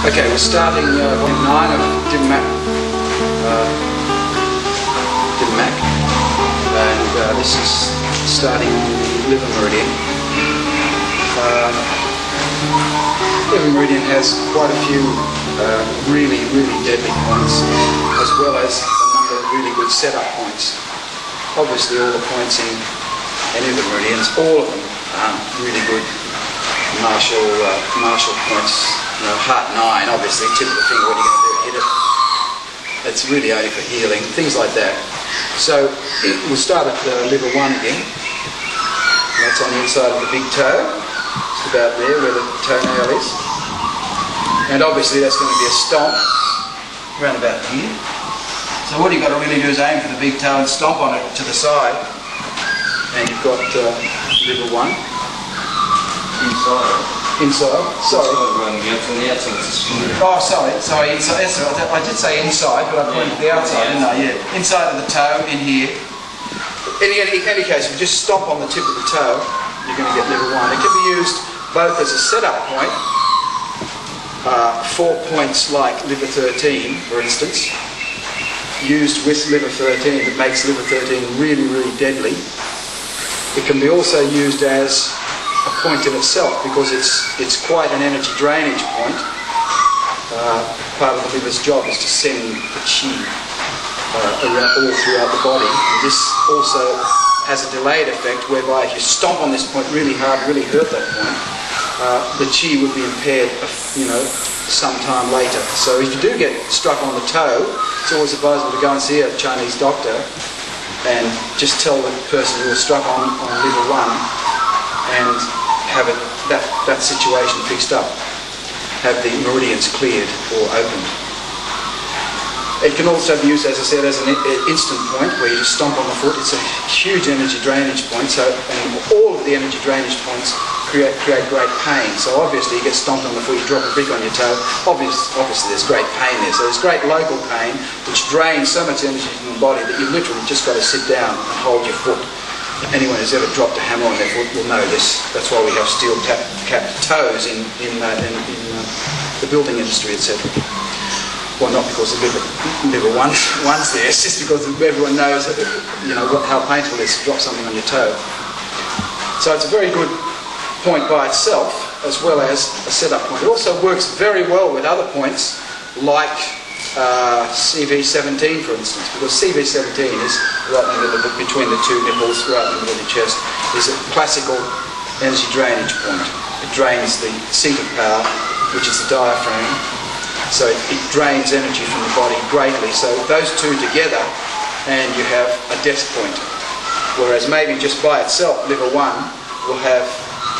Okay, we're starting volume 9 of Dim-Mak. And this is starting on the liver meridian. Liver meridian has quite a few really deadly points, as well as a number of really good setup points. Obviously, all the points in any of the meridians, all of them are really good martial points. You know, heart 9, obviously, tip of the finger, what are you going to do? Hit it. It's really only for healing, things like that. So we'll start at liver 1 again. That's on the inside of the big toe, just about there where the toenail is. And obviously that's going to be a stomp around about here. So what you've got to really do is aim for the big toe and stomp on it to the side. And you've got liver 1. Inside. Sorry. Oh, sorry. Inside. I did say inside, but I pointed to the outside, didn't I? Yeah. Inside of the toe, in here. In any case, if you just stomp on the tip of the toe, you're going to get liver 1. It can be used both as a setup point, for points like liver 13, for instance, used with liver 13 that makes liver 13 really deadly. It can be also used as a point in itself, because it's quite an energy drainage point. Part of the liver's job is to send the chi around all throughout the body. And this also has a delayed effect, whereby if you stomp on this point really hard, really hurt that point, the chi would be impaired, sometime later. So if you do get struck on the toe, it's always advisable to go and see a Chinese doctor and just tell the person who was struck on liver 1 and have that situation fixed up, have the meridians cleared or opened. It can also be used, as I said, as an instant point where you just stomp on the foot. It's a huge energy drainage point, and all of the energy drainage points create great pain. So obviously you get stomped on the foot, you drop a brick on your toe, obviously there's great pain there. So there's great local pain which drains so much energy from the body that you've literally just got to sit down and hold your foot. Anyone who's ever dropped a hammer on their foot will know this. That's why we have steel-capped toes in the building industry, etc. Well, not because the liver one's there, it's just because everyone knows how painful it is to drop something on your toe. So it's a very good point by itself, as well as a setup point. It also works very well with other points, like CV17, for instance, because CV17 is right in the middle, between the two nipples, right in the middle of the chest, is a classical energy drainage point. It drains the seat of power, which is the diaphragm, so it drains energy from the body greatly. So those two together, and you have a death point. Whereas maybe just by itself, liver 1 will have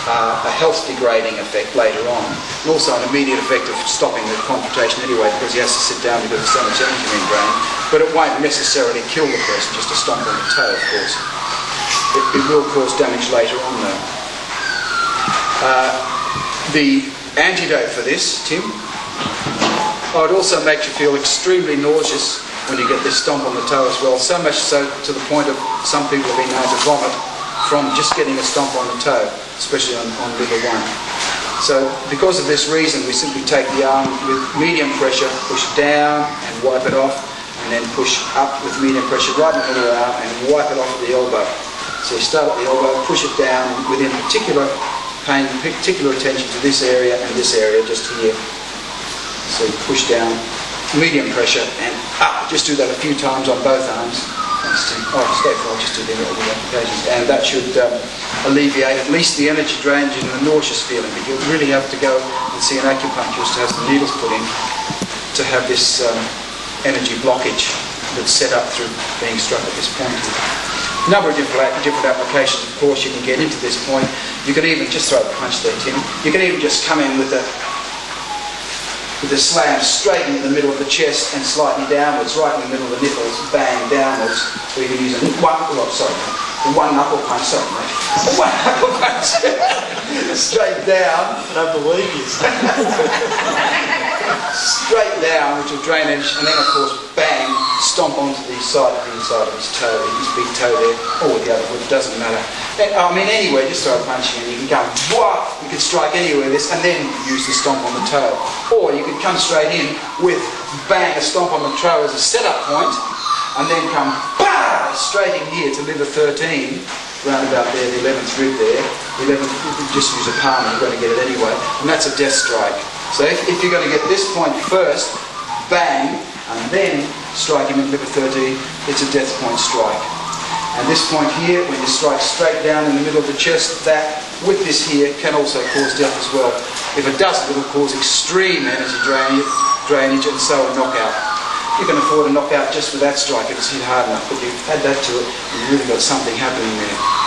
a health degrading effect later on, and also an immediate effect of stopping the computation anyway, because he has to sit down because there's so much energy being drained. But it won't necessarily kill the person, just a stomp on the toe, of course. It will cause damage later on, though. The antidote for this, Tim, it also makes you feel extremely nauseous when you get this stomp on the toe as well, so much so to the point of some people have been known to vomit from just getting a stomp on the toe, especially on liver 1. So because of this reason, we simply take the arm with medium pressure, push down and wipe it off, and then push up with medium pressure right in the middle of the arm and wipe it off at the elbow. So you start at the elbow, push it down within particular pain, particular attention to this area and this area just here. So you push down, medium pressure and up. Just do that a few times on both arms. I'll just do the applications, and that should alleviate at least the energy drainage and the nauseous feeling. But you really have to go and see an acupuncturist who has the needles put in to have this energy blockage that's set up through being struck at this point. A number of different applications, of course, you can get into this point. You can even just throw a punch there, Tim. You can even just come in with the slam straight in the middle of the chest and slightly downwards, right in the middle of the nipples, bang downwards. So you can use one knuckle punch, one knuckle punch, straight down. I don't believe you. straight down, which will drainage, and then of course, bang, stomp onto the inside of his toe, his big toe there, or with the other foot, it doesn't matter. And, I mean, anywhere, just throw a punch in, you can go, wah, you can strike anywhere this, and then use the stomp on the toe. Or you could come straight in with, bang, a stomp on the toe as a setup point, and then come, bah, straight in here to liver 13, round about there, the 11th rib there. The 11th, just use a palm, you're going to get it anyway, and that's a death strike. So if you're going to get this point first, bang, and then strike him at liver 13, it's a death point strike. And this point here, when you strike straight down in the middle of the chest, that, with this here, can also cause death as well. If it doesn't, it will cause extreme energy drainage and so a knockout. You can afford a knockout just with that strike if it's hit hard enough, but you add that to it, you've really got something happening there.